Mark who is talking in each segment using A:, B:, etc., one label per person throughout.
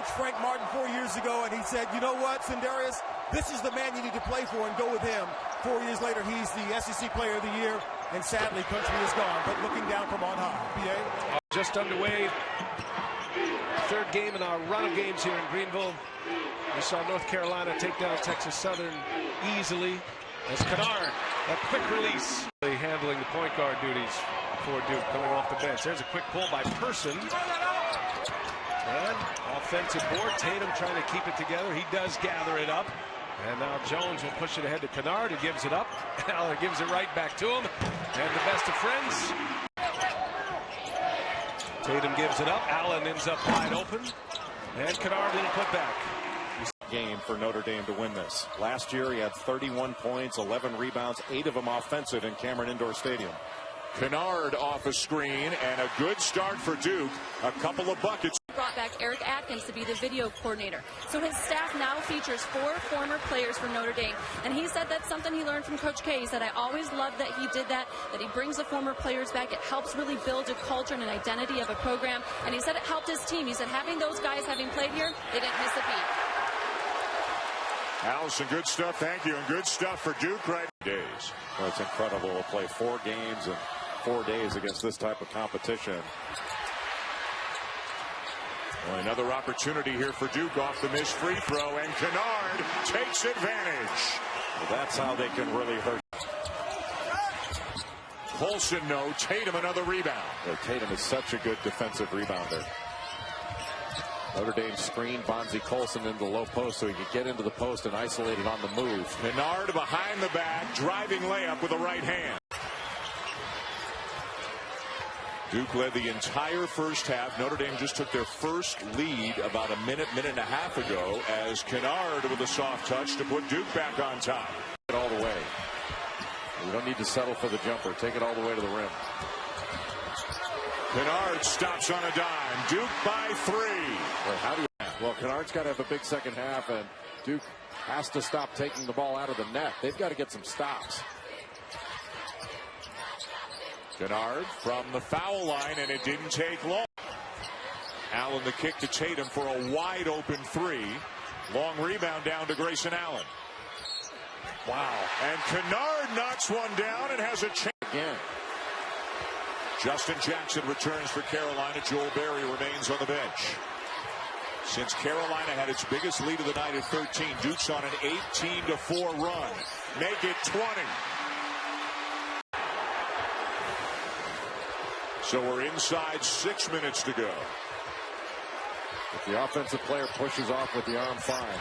A: coached Frank Martin 4 years ago, and he said, you know what, Sindarius, this is the man you need to play for, and go with him. 4 years later, he's the SEC Player of the Year, and sadly, country is gone, but looking down from on high. BA?
B: Just underway. Third game in our run of games here in Greenville. We saw North Carolina take down Texas Southern easily. As Kennard, a quick release. Handling the point guard duties for Duke coming off the bench. There's a quick pull by Person. And offensive board. Tatum trying to keep it together. He does gather it up. And now Jones will push it ahead to Kennard, who gives it up. Allen gives it right back to him. And the best of friends. Tatum gives it up. Allen ends up wide open. And Kennard little put back.
C: Game for Notre Dame to win this. Last year he had 31 points, 11 rebounds, 8 of them offensive in Cameron Indoor Stadium.
D: Kennard off a screen, and a good start for Duke. A couple of buckets.
E: Brought back Eric Atkins to be the video coordinator. So his staff now features 4 former players from Notre Dame. And he said that's something he learned from Coach K. He said, I always loved that he did that he brings the former players back. It helps really build a culture and an identity of a program. And he said it helped his team. He said having those guys having played here, they didn't miss a beat.
D: Allison, good stuff. Thank you. And good stuff for Duke right days.
C: Well, it's incredible to play 4 games in 4 days against this type of competition.
D: Well, another opportunity here for Duke off the missed free throw, and Kennard takes advantage.
C: Well, that's how they can really hurt.
D: Colson, no. Tatum, another rebound.
C: Yeah, Tatum is such a good defensive rebounder. Notre Dame screen Bonzie Colson into the low post so he could get into the post and isolate it on the move.
D: Kennard behind the back, driving layup with the right hand. Duke led the entire first half. Notre Dame just took their first lead about a minute and a half ago as Kennard with a soft touch to put Duke back on top.
C: It all the way. You don't need to settle for the jumper. Take it all the way to the rim.
D: Kennard stops on a dime. Duke by 3.
C: Well, Kennard's got to have a big second half, and Duke has to stop taking the ball out of the net. They've got to get some stops.
D: Kennard from the foul line, and it didn't take long. Allen the kick to Tatum for a wide open 3. Long rebound down to Grayson Allen.
C: Wow.
D: And Kennard knocks one down and has a chance.
C: Again.
D: Justin Jackson returns for Carolina. Joel Berry remains on the bench. Since Carolina had its biggest lead of the night at 13, Duke's on an 18-4 run. Make it 20. So we're inside 6 minutes to go.
C: If the offensive player pushes off with the arm, fine.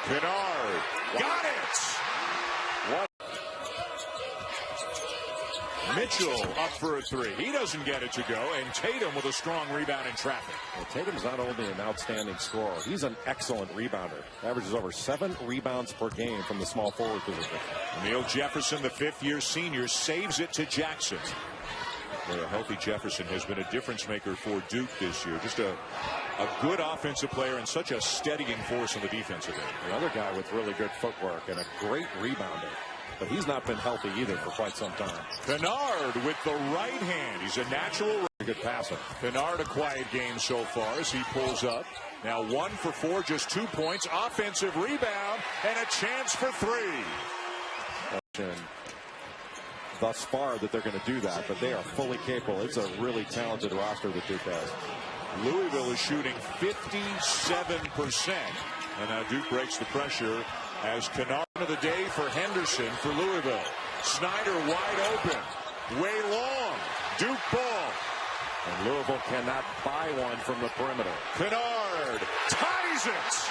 D: Kennard got it. What? Mitchell up for a 3. He doesn't get it to go, and Tatum with a strong rebound in traffic.
C: Well, Tatum's not only an outstanding scorer, he's an excellent rebounder. Averages over 7 rebounds per game from the small forward position.
D: Neil Jefferson, the 5th-year senior, saves it to Jackson. A healthy Jefferson has been a difference maker for Duke this year. Just a good offensive player and such a steadying force in the defensive end.
C: Another guy with really good footwork and a great rebounder. But he's not been healthy either for quite some time.
D: Kennard with the right hand. He's a natural.
C: Good passer.
D: Kennard a quiet game so far as he pulls up. Now 1 for 4, just 2 points. Offensive rebound and a chance for 3.
C: Thus far that they're going to do that, but they are fully capable. It's a really talented roster that Duke has.
D: Louisville is shooting 57%. And now Duke breaks the pressure as Kennard of the day for Henderson for Louisville. Snyder wide open. Way long. Duke ball.
C: And Louisville cannot buy one from the perimeter.
D: Kennard ties it.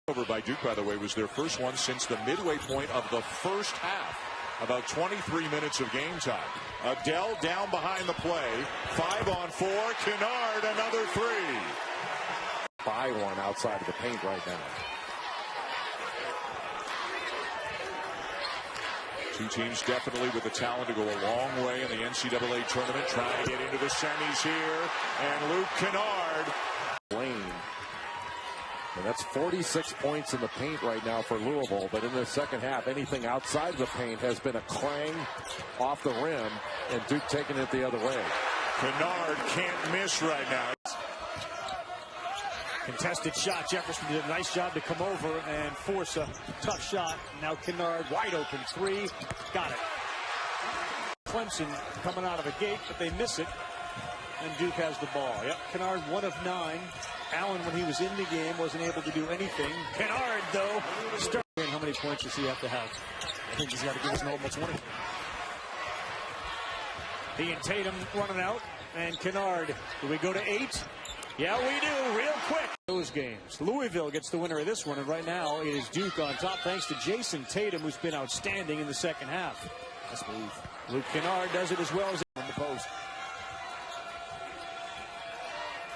D: Over by Duke, by the way, was their first one since the midway point of the first half. About 23 minutes of game time. Adele down behind the play. 5 on 4. Kennard another 3.
C: Buy one outside of the paint right now.
D: Two teams definitely with the talent to go a long way in the NCAA tournament. Trying to get into the semis here. And Luke Kennard.
C: Lane. And that's 46 points in the paint right now for Louisville. But in the second half, anything outside the paint has been a clang off the rim, and Duke taking it the other way.
D: Kennard can't miss right now.
F: Contested shot. Jefferson did a nice job to come over and force a tough shot. Now Kennard wide open three. Got it. Clemson coming out of a gate, but they miss it. And Duke has the ball. Yep, Kennard 1 of 9. Allen, when he was in the game, wasn't able to do anything. Kennard, though, how many points does he have to have?
A: I think he's got to give us an almost 20.
F: He and Tatum running out. And Kennard, do we go to 8? Yeah, we do, real quick. Those games. Louisville gets the winner of this one, and right now it is Duke on top thanks to Jason Tatum, who's been outstanding in the second half.
A: Let's believe.
F: Luke Kennard does it as well as
A: on the post.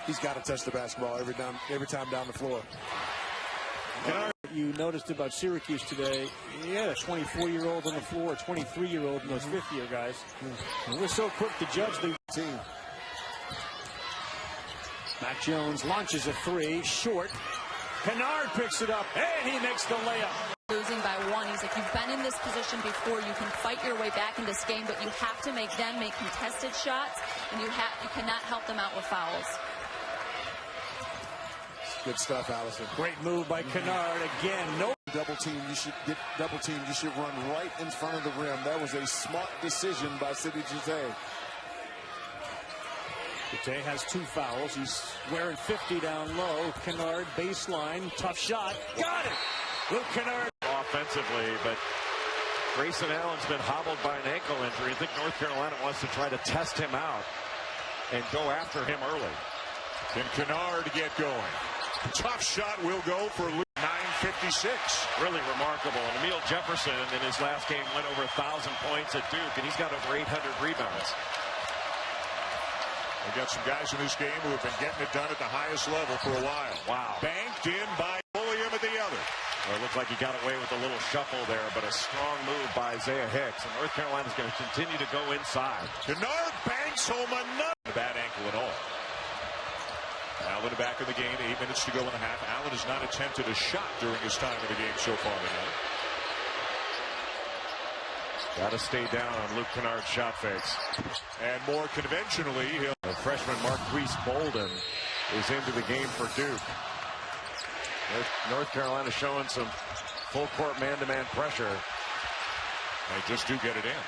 A: He's got to touch the basketball every time down the floor.
F: Kennard, you noticed about Syracuse today, a 24-year-old on the floor, a 23-year-old, and those fifth-year guys. And we're so quick to judge the team. Mac Jones launches a three, short. Kennard picks it up, and he makes the layup.
E: Losing by 1, he's like, you've been in this position before. You can fight your way back in this game, but you have to make them make contested shots, and you cannot help them out with fouls.
A: Good stuff, Allison.
F: Great move by Kennard again. No
A: double team. You should get double team. You should run right in front of the rim. That was a smart decision by Sidney Jose.
F: Jose has 2 fouls. He's wearing 50 down low. Kennard baseline, tough shot. Got it. Luke Kennard
G: offensively, but Grayson Allen's been hobbled by an ankle injury. I think North Carolina wants to try to test him out and go after him early.
D: Can Kennard get going? Tough shot will go for Luke. 9:56.
G: Really remarkable. And Emil Jefferson in his last game went over 1,000 points at Duke, and he's got over 800 rebounds.
D: We got some guys in this game who have been getting it done at the highest level for a while.
G: Wow.
D: Banked in by William at the other.
G: Well, it looked like he got away with a little shuffle there, but a strong move by Isaiah Hicks. And North Carolina's going to continue to go inside.
D: Kennard banks home another. Bad ankle and all. Allen back in the game. 8 minutes to go in the half. Allen has not attempted a shot during his time in the game so far tonight.
G: Got to stay down on Luke Kennard's shot fakes.
D: And more conventionally,
G: freshman Marquise Bolden is into the game for Duke. North Carolina showing some full court man-to-man pressure.
D: They just do get it in.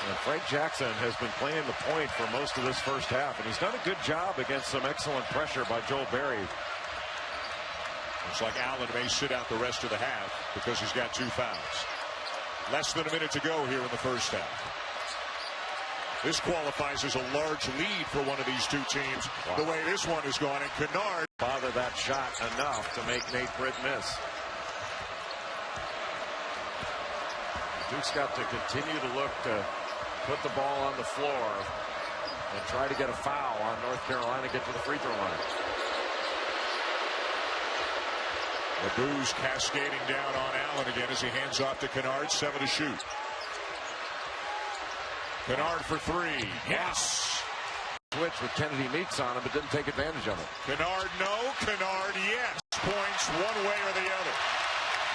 G: And Frank Jackson has been playing the point for most of this first half, and he's done a good job against some excellent pressure by Joel Berry.
D: Looks like Allen may sit out the rest of the half because he's got 2 fouls. Less than a minute to go here in the first half. This qualifies as a large lead for one of these 2 teams. Wow. The way this one is going, and Kennard
G: bother that shot enough to make Nate Britt miss. Duke's got to continue to look to put the ball on the floor and try to get a foul on North Carolina, get to the free throw line.
D: The booze cascading down on Allen again as he hands off to Kennard. 7 to shoot. Kennard for 3. Yes.
C: Switch with Kennedy Meeks on him, but didn't take advantage of it.
D: Kennard, no. Kennard, yes. Points one way or the other.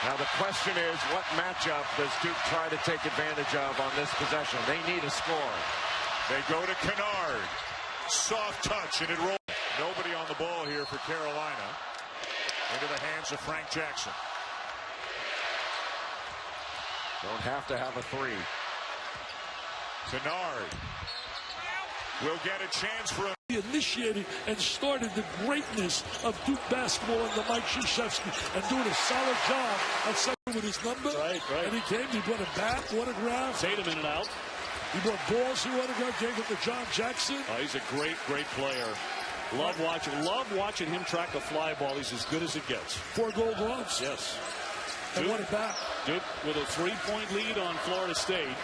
G: Now the question is, what matchup does Duke try to take advantage of on this possession? They need a score.
D: They go to Kennard. Soft touch, and it rolls. Nobody on the ball here for Carolina. Into the hands of Frank Jackson.
C: Don't have to have a 3.
D: Kennard will get a chance for a...
H: He initiated and started the greatness of Duke basketball under Mike Krzyzewski and doing a solid job of something with his number.
F: Right.
H: And he came, he brought it back, autograph.
F: Tatum in and out.
H: He brought balls, he autographed, gave it to John Jackson.
F: He's a great player. Love watching him track a fly ball. He's as good as it gets.
H: 4 gold gloves.
F: Yes.
H: And won it back.
F: Duke with a 3-point lead on Florida State.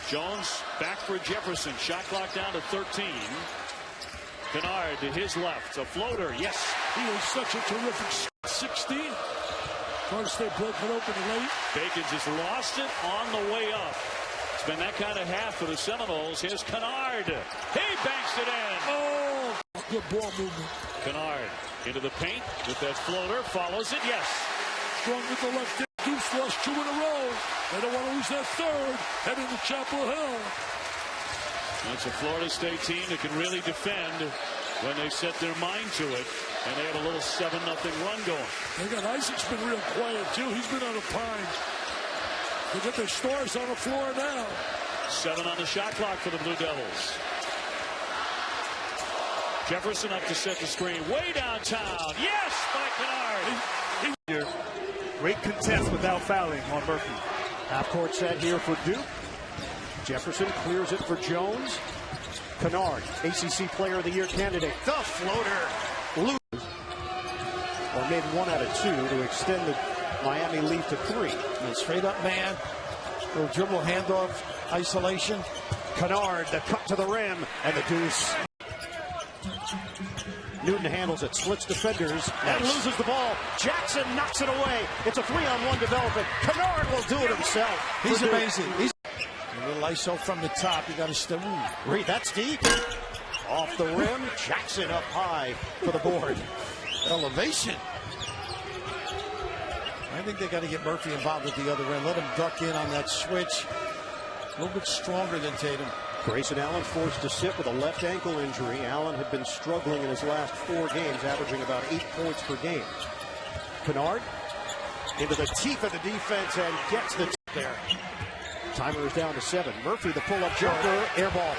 F: Jones back for Jefferson. Shot clock down to 13. Kennard to his left. A floater. Yes.
H: He was such a terrific 16. Florida State broke it open late.
F: Bacon just lost it on the way up. It's been that kind of half for the Seminoles. Here's Kennard. He banks it in.
H: Oh, good ball movement.
F: Kennard into the paint with that floater. Follows it. Yes.
H: Strong with the left hand. Duke's lost 2 in a row. They don't want to lose their 3rd. Heading to Chapel Hill.
F: That's a Florida State team that can really defend when they set their mind to it. And they had a little 7-0 run going.
H: They got Isaac's been real quiet, too. He's been on the pine. They got their stars on the floor now.
F: 7 on the shot clock for the Blue Devils. Jefferson up to set the screen. Way downtown. Yes, by Kennard.
I: Great contest without fouling on Murphy.
J: Half-court set here for Duke. Jefferson clears it for Jones. Kennard, ACC Player of the Year candidate. The floater. Or made 1 out of 2 to extend the Miami lead to 3.
A: And straight up man. Little dribble handoff. Isolation.
J: Kennard, the cut to the rim. And the deuce. Newton handles it, splits defenders, and loses the ball. Jackson knocks it away. It's a 3-on-1 development. Kennard will do it himself.
A: He's amazing. He's a little ISO from the top. You got to stay.
J: Reed, that's deep. Off the rim. Jackson up high for the board.
A: Elevation. I think they got to get Murphy involved at the other end. Let him duck in on that switch. A little bit stronger than Tatum.
J: Grayson Allen forced to sit with a left ankle injury. Allen had been struggling in his last 4 games, averaging about 8 points per game. Kennard into the teeth of the defense and gets the there. Timer is down to 7. Murphy, the pull-up jumper, air ball.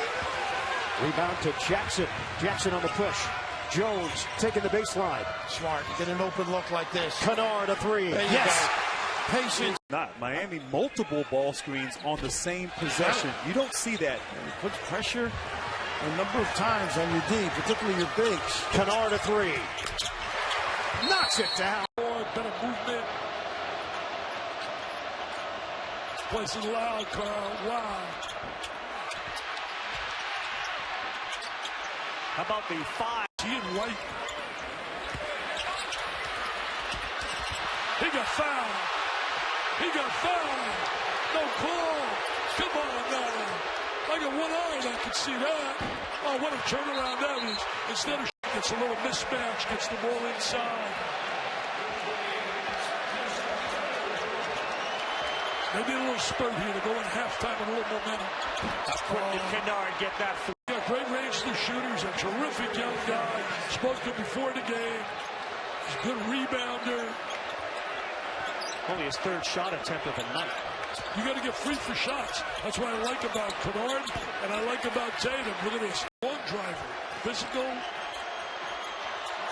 J: Rebound to Jackson. Jackson on the push. Jones taking the baseline.
A: Smart. Get an open look like this.
J: Kennard a 3.
A: Yes. Patience.
I: Not Miami, multiple ball screens on the same possession. You don't see that.
A: It puts pressure a number of times on your D, particularly your bigs.
J: Kennard a 3. Knocks it down.
H: Better movement. Place is loud, Carl. Wow.
F: How about the 5?
H: He and White. He got fouled. He got fouled. No call. Come on now. I got one eye and I can see that. Oh, what a turnaround that is. Instead of gets a little mismatch, gets the ball inside. They need a little spurt here to go in halftime with a little momentum.
F: How quick did Kennard get that?
H: Got great range to the shooters, a terrific young guy. Spoke to him before the game. He's a good rebounder.
F: Only his 3rd shot attempt of the night.
H: You got to get free for shots. That's what I like about Kennard, and I like about Tatum. Look at this. Long driver. Physical.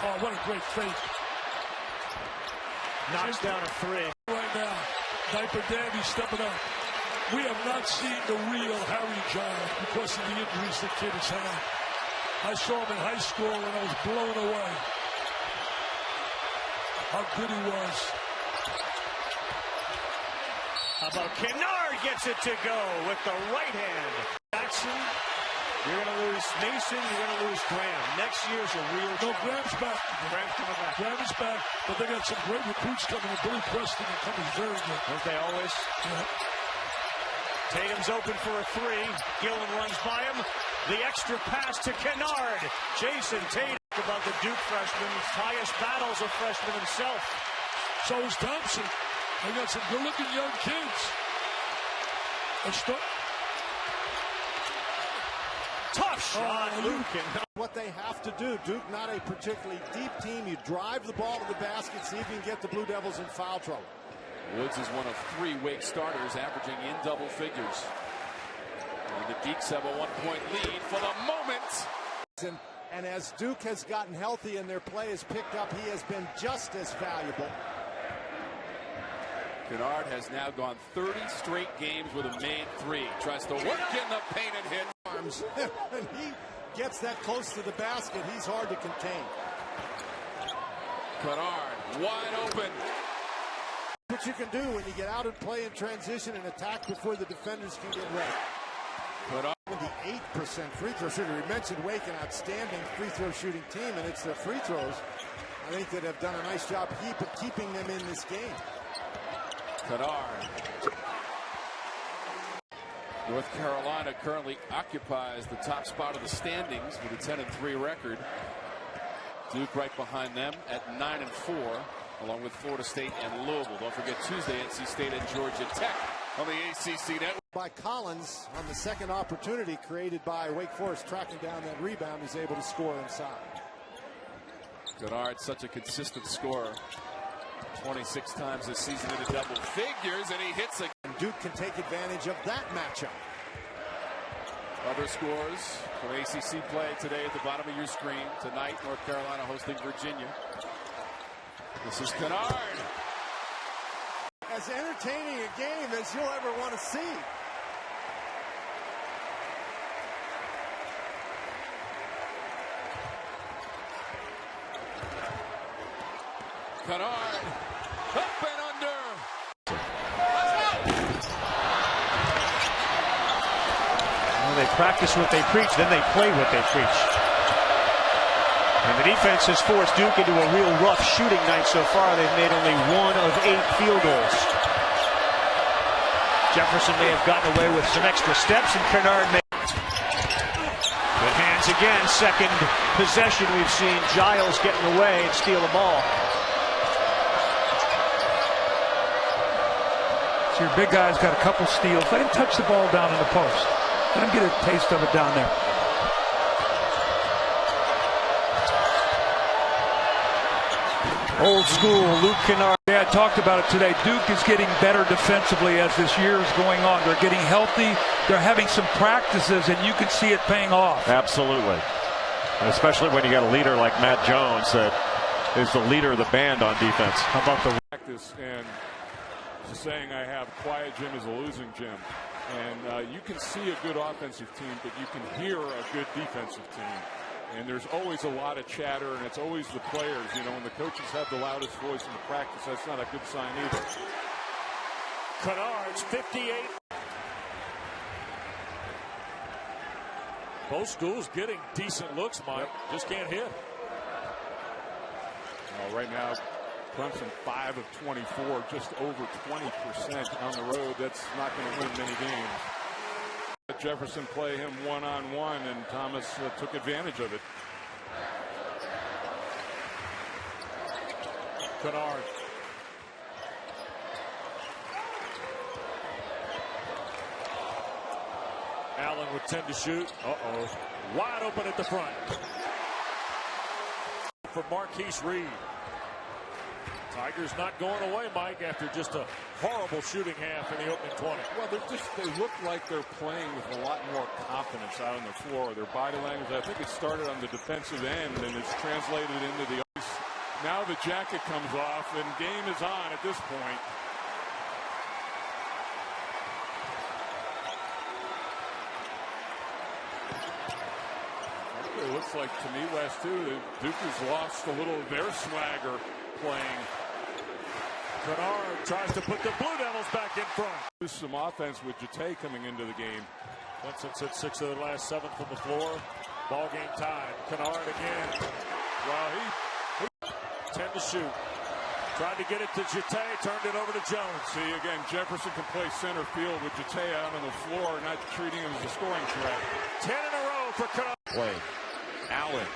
H: Oh, what a great fake.
F: Knocks down a 3.
H: Right now. Diaper Dandy stepping up. We have not seen the real Harry Giles because of the injuries the kid has had. I saw him in high school and I was blown away. How good he was.
F: How about Kennard gets it to go with the right hand. Jackson, you're going to lose Mason, you're going to lose Graham. Next year's a real
H: No, Graham's back.
F: Graham's coming back.
H: Graham is back, but they got some great recruits coming. Billy Preston is coming very good.
F: Don't they always?
H: Yeah.
F: Tatum's open for a 3. Gillen runs by him. The extra pass to Kennard. Jason Tatum about the Duke freshman's highest battles of freshman himself.
H: So is Thompson. They got some good-looking young kids.
F: Tough shot, Luke.
A: What they have to do, Duke not a particularly deep team. You drive the ball to the basket, see if you can get the Blue Devils in foul trouble.
C: Woods is one of 3 Wake starters averaging in double figures. And the Geeks have a 1-point lead for the moment.
A: And as Duke has gotten healthy and their play has picked up, he has been just as valuable.
C: Kennard has now gone 30 straight games with a made 3. Tries to work in the paint and hit.
A: Arms. When he gets that close to the basket, he's hard to contain.
C: Kennard wide open.
A: What you can do when you get out and play in transition and attack before the defenders can get ready.
C: Kennard.
A: The 8% free throw shooter. We mentioned Wake, an outstanding free throw shooting team, and it's their free throws, I think, that have done a nice job keeping them in this game.
C: Kennard. North Carolina currently occupies the top spot of the standings with a 10-3 record. Duke right behind them at 9-4, along with Florida State and Louisville. Don't forget Tuesday, NC State and Georgia Tech.
K: on the ACC network.
A: By Collins on the second opportunity created by Wake Forest, tracking down that rebound, he's able to score inside.
K: Kennard, such a consistent scorer. 26 times this season into double figures, and he hits a.
A: Duke can take advantage of that matchup.
K: Other scores from ACC play today at the bottom of your screen. Tonight, North Carolina hosting Virginia. This is Kennard.
A: As entertaining a game as you'll ever want to see.
K: Kennard, up and under.
F: Well, they practice what they preach, then they play what they preach. And the defense has forced Duke into a real rough shooting night so far. They've made only 1 of 8 field goals. Jefferson may have gotten away with some extra steps, and Kennard may. Good hands again. Second possession, we've seen Giles getting away and steal the ball.
H: So your big guy's got a couple steals. Let him touch the ball down in the post. Let him get a taste of it down there.
F: Old school, Luke Kennard.
H: Yeah, I talked about it today. Duke is getting better defensively as this year is going on. They're getting healthy. They're having some practices, and you can see it paying off.
G: Absolutely. And especially when you got a leader like Matt Jones that is the leader of the band on defense.
L: How about the practice and saying I have quiet gym is a losing gym. And you can see a good offensive team, but you can hear a good defensive team. And there's always a lot of chatter, and it's always the players. You know, when the coaches have the loudest voice in the practice, that's not a good sign either.
F: Kennard's 58.
M: Both schools getting decent looks, Mike. Just can't hit.
L: Well, right now, Clemson 5 of 24, just over 20% on the road. That's not going to win many games. Jefferson play him one-on-one, and Thomas took advantage of it.
M: Kennard. Allen with 10 to shoot. Uh-oh. Wide open at the front. For Marquise Reed. Tigers not going away, Mike, after just a horrible shooting half in the opening 20.
L: Well, they look like they're playing with a lot more confidence out on the floor. Their body language, I think it started on the defensive end, and it's translated into the ice. Now the jacket comes off, and game is on at this point. It looks like to me, Wes, too, that Duke has lost a little of their swagger playing.
M: Kennard tries to put the Blue Devils back in front.
L: There's some offense with Jate coming into the game.
M: Clemson's hit 6 of their last 7 from the floor. Ball game tied. Kennard again.
L: Well, he
M: 10 to shoot. Tried to get it to Jate, turned it over to Jones.
L: See, again, Jefferson can play center field with Jate out on the floor, not treating him as a scoring threat.
M: 10 in a row for Kennard.
D: Play. Allen.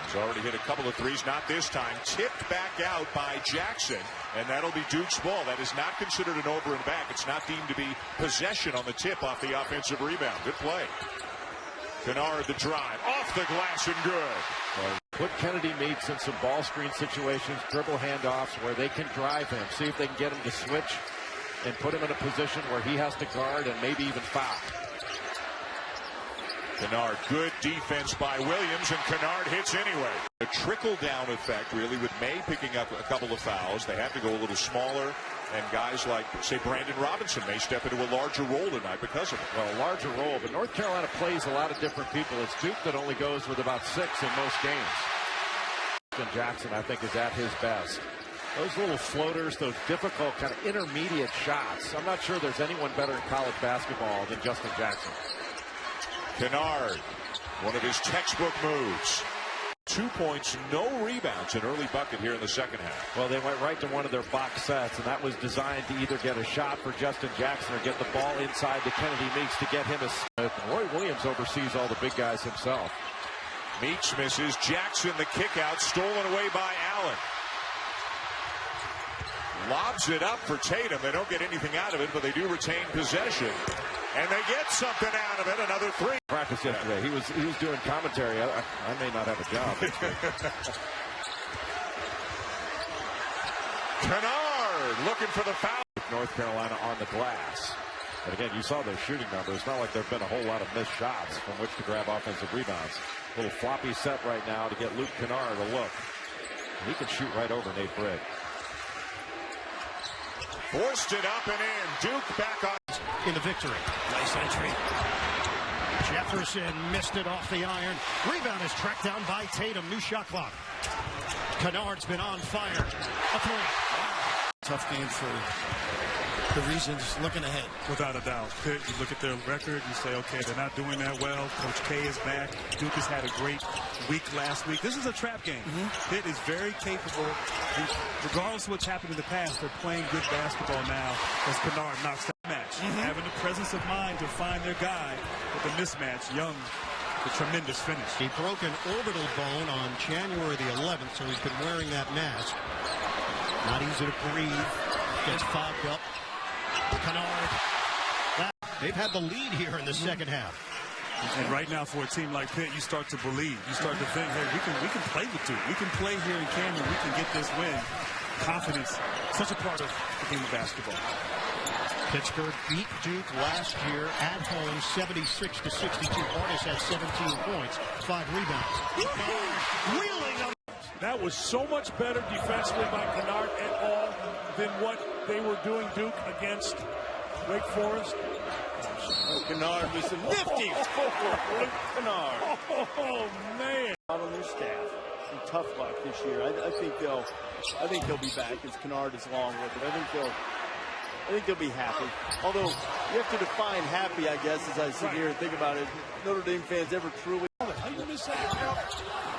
D: He's already hit a couple of threes, not this time. Tipped back out by Jackson, and that'll be Duke's ball. That is not considered an over and back. It's not deemed to be possession on the tip off the offensive rebound. Good play. Kennard the drive, off the glass and good.
G: Put Kennedy Meeks in some ball screen situations, dribble handoffs where they can drive him. See if they can get him to switch and put him in a position where he has to guard and maybe even foul.
D: Kennard, good defense by Williams, and Kennard hits anyway. A trickle-down effect, really, with May picking up a couple of fouls. They have to go a little smaller, and guys like, say, Brandon Robinson may step into a larger role tonight because of it.
G: Well, a larger role, but North Carolina plays a lot of different people. It's Duke that only goes with about 6 in most games. Justin Jackson, I think, is at his best. Those little floaters, those difficult kind of intermediate shots. I'm not sure there's anyone better in college basketball than Justin Jackson.
D: Kennard, one of his textbook moves. 2 points, no rebounds, an early bucket here in the second half.
G: Well, they went right to one of their box sets, and that was designed to either get a shot for Justin Jackson or get the ball inside to Kennedy Meeks to get him a Smith. Roy Williams oversees all the big guys himself.
D: Meeks misses. Jackson, the kick out, stolen away by Allen. lobs it up for Tatum. They don't get anything out of it, but they do retain possession. And they get something out of it. Another three.
G: Practice yesterday. He was doing commentary. I may not have a job.
D: Kennard looking for the foul.
G: North Carolina on the glass. But again, you saw those shooting numbers. It's not like there have been a whole lot of missed shots from which to grab offensive rebounds. A little floppy set right now to get Luke Kennard a look. He can shoot right over Nate Brigg.
D: Forced it up and in. Duke back on.
J: In the victory. Nice entry. Jefferson missed it off the iron. Rebound is tracked down by Tatum. New shot clock. Kennard's been on fire. A three.
A: Tough game for the Regions looking ahead.
I: Without a doubt. Pitt, you look at their record, you say, okay, they're not doing that well. Coach K is back. Duke has had a great week last week. This is a trap game. Pitt is very capable. Regardless of what's happened in the past, they're playing good basketball now as Kennard knocks that match. Having the presence of mind to find their guy with the mismatch. Young, the tremendous finish.
J: He broke an orbital bone on January the 11th, so he's been wearing that mask. Not easy to breathe. Gets fogged up. Kennard. They've had the lead here in the second half.
I: And right now, for a team like Pitt, you start to believe. You start to think, hey, we can play with Duke. We can play here in Cameron. We can get this win. Confidence, such a part of the game of basketball.
J: Pittsburgh beat Duke last year at home, 76-62. Artis had 17 points, 5 rebounds. Wheeling up.
M: That was so much better defensively by Kennard et al. Than what they were doing Duke against Wake Forest.
N: Kennard was a nifty. Luke Kennard.
M: Oh man!
N: Out on their staff. Some tough luck this year. I think they'll be back as Kennard is along with it. I think they'll be happy. Although you have to define happy, I guess, as I sit here and think about it. Notre Dame fans ever truly.
M: How you miss that?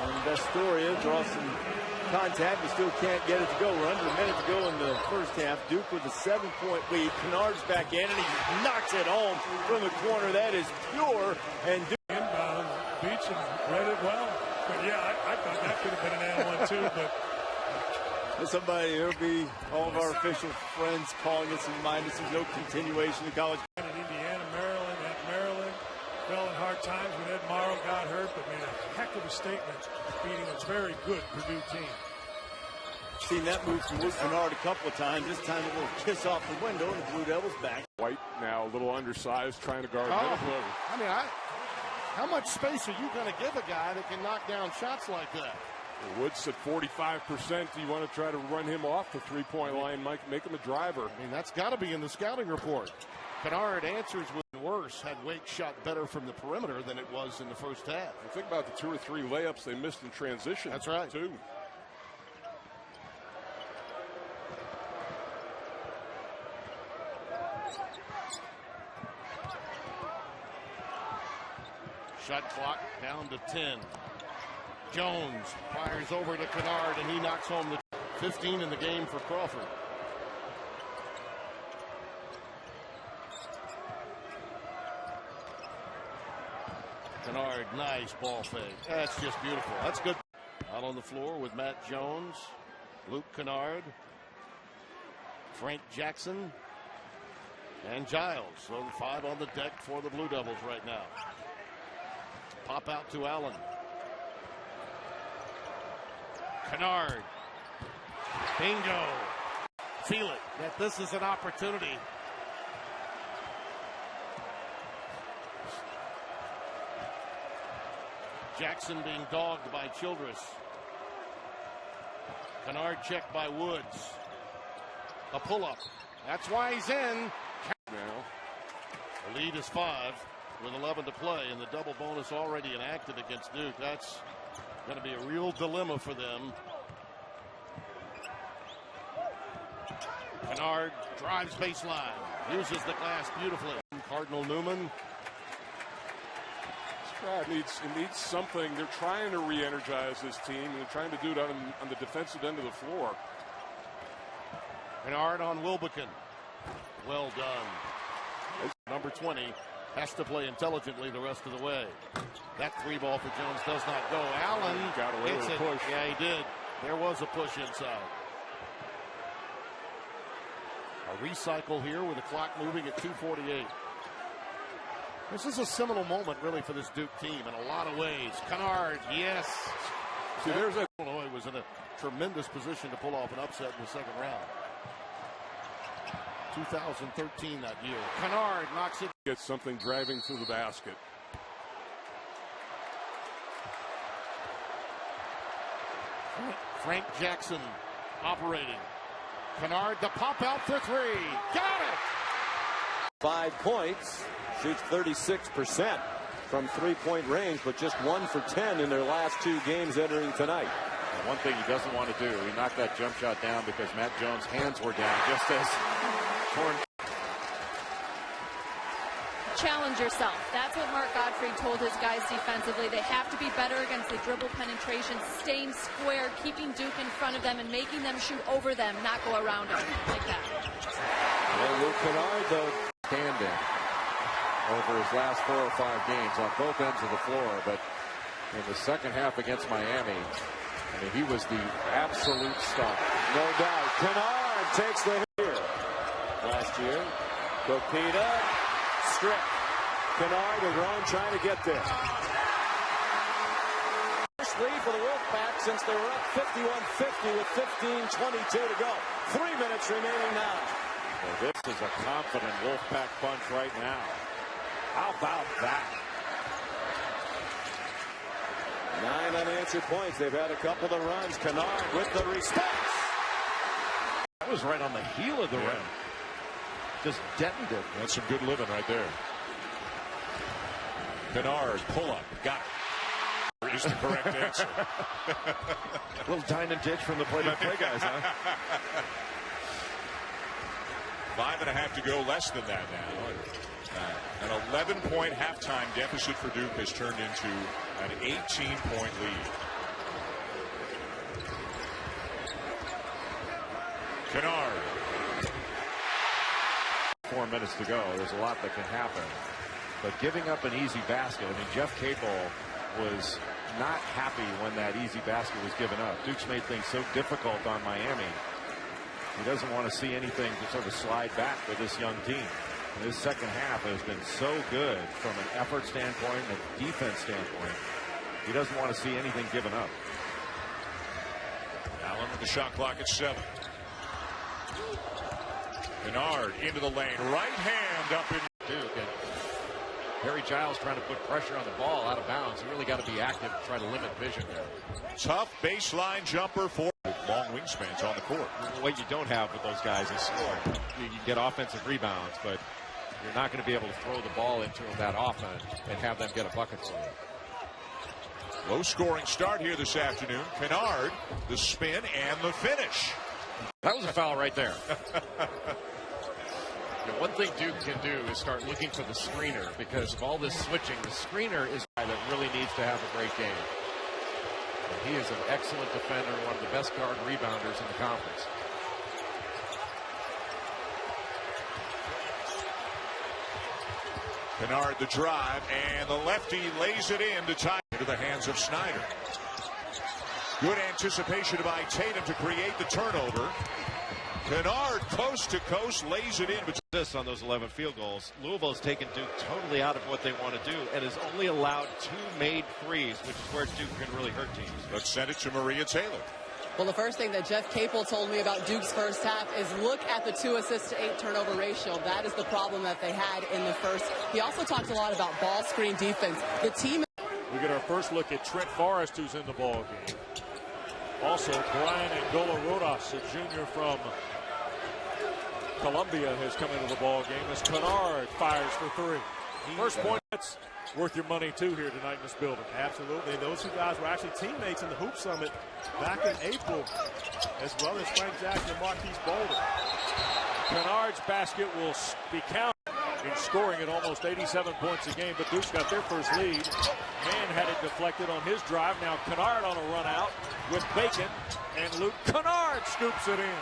N: And Vestoria draws some contact, but still can't get it to go. We're under a minute to go in the first half. Duke with a 7-point lead. Kennard's back in, and he knocks it home from the corner. That is pure. And Duke
M: inbound. Beach read it well. But yeah, I thought that could have been an and one too. But
N: somebody, there'll be all of our official friends calling us and reminding us there's no continuation of college.
M: In Indiana, Maryland, at Maryland, fell in hard times when Ed Morrow got hurt, but made a heck of a statement beating a very good Purdue team.
N: Seen that move from Luke Kennard a couple of times. This time a little kiss off the window, and the Blue Devils back.
L: White now a little undersized, trying to guard.
A: I mean, how much space are you going to give a guy that can knock down shots like that?
L: Woods at 45%. Do you want to try to run him off the three-point line, make him a driver?
A: I mean, that's got to be in the scouting report. Kennard answers with worse. Had Wake shot better from the perimeter than it was in the first half.
L: And think about the 2 or 3 layups they missed in transition.
A: That's right.
L: Too.
A: Shot clock down to 10. Jones fires over to Kennard, and he knocks home the 15 in the game for Crawford. Kennard, nice ball fake. That's just beautiful. That's good. Out on the floor with Matt Jones, Luke Kennard, Frank Jackson, and Giles. So the 5 on the deck for the Blue Devils right now. Pop out to Allen. Kennard. Bingo. Feel it that this is an opportunity. Jackson being dogged by Childress. Kennard checked by Woods. A pull-up. That's why he's in.
L: Now.
A: The lead is 5 with 11 to play, and the double bonus already enacted against Duke. That's going to be a real dilemma for them. Kennard drives baseline, uses the glass beautifully. Cardinal Newman.
L: It needs something. They're trying to re-energize this team, and they're trying to do it on the defensive end of the floor.
A: Kennard on Wilbekin. Well done. Number 20 has to play intelligently the rest of the way. That 3 ball for Jones does not go. Allen
L: got away with a push.
A: Yeah, he did. There was a push inside.
O: A recycle here with the clock moving at 2:48. This is a seminal moment, really, for this Duke team in a lot of ways. Kennard, yes. See, there's a Illinois was in a tremendous position to pull off an upset in the second round. 2013 that year. Kennard knocks it.
L: Gets something driving through the basket.
O: Frank Jackson operating. Kennard, the pop out for three. Got it!
P: 5 points. Shoots 36% from three-point range, but just 1 for 10 in their last 2 games entering tonight.
G: And one thing he doesn't want to do, he knocked that jump shot down because Matt Jones' hands were down, just as torn.
E: Challenge yourself. That's what Mark Gottfried told his guys defensively. They have to be better against the dribble penetration, staying square, keeping Duke in front of them, and making them shoot over them, not go around them like that.
C: And Luke Kennard, though, standing over his last 4 or 5 games on both ends of the floor, but in the second half against Miami, I mean, he was the absolute star.
P: No doubt. Kennard takes the hit here. Last year, Copita, strip. Kennard and Rowan trying to get there. First lead for the Wolfpack since they were up 51-50 with 15:22 to go. 3 minutes remaining now.
G: Well, this is a confident Wolfpack bunch right now. How about that?
P: 9 unanswered points. They've had a couple of runs. Kennard with the response.
G: That was right on the heel of the rim. Just detoned it.
D: That's some good living right there. Kennard, pull up. Got it. Is the correct answer.
G: A little dine and ditch from the play-by-play guys, huh?
D: 5.5 to go, less than that now. An 11-point halftime deficit for Duke has turned into an 18-point lead. Kennard.
G: 4 minutes to go. There's a lot that can happen. But giving up an easy basket, I mean, Jeff Capel was not happy when that easy basket was given up. Duke's made things so difficult on Miami. He doesn't want to see anything to sort of slide back for this young team. And this second half has been so good from an effort standpoint and a defense standpoint. He doesn't want to see anything given up.
D: Allen with the shot clock at 7. Kennard into the lane. Right hand up in
G: Duke. And Harry Giles trying to put pressure on the ball out of bounds. You really got to be active to try to limit vision there.
D: Tough baseline jumper for long wingspans on the court.
G: What you don't have with those guys is scoring. You can get offensive rebounds, but you're not going to be able to throw the ball into that often and have them get a bucket for you.
D: Low scoring start here this afternoon. Kennard, the spin and the finish.
G: That was a foul right there. One thing Duke can do is start looking for the screener, because of all this switching, the screener is a guy that really needs to have a great game. And he is an excellent defender, one of the best guard rebounders in the conference.
D: Kennard the drive, and the lefty lays it in to tie into the hands of Snyder. Good anticipation by Tatum to create the turnover. Kennard coast to coast lays it in.
G: This on those 11 field goals. Louisville has taken Duke totally out of what they want to do and has only allowed 2 made threes, which is where Duke can really hurt teams.
D: Let's send it to Maria Taylor.
Q: Well, the first thing that Jeff Capel told me about Duke's first half is look at the 2 assists to 8 turnover ratio. That is the problem that they had in the first. He also talked a lot about ball screen defense. The team.
M: We get our first look at Trent Forrest, who's in the ball game. Also, Brian Angola Rodas, a junior from Columbia, has come into the ball game as Kennard fires for 3. First point, that's worth your money too here tonight in this building.
F: Absolutely. Those 2 guys were actually teammates in the Hoop Summit back in April, as well as Frank Jackson and Marquise Boulder.
M: Kennard's basket will be counted in scoring at almost 87 points a game, but Duke's got their first lead. Mann had it deflected on his drive. Now Kennard on a run out with Bacon, and Luke Kennard scoops it in.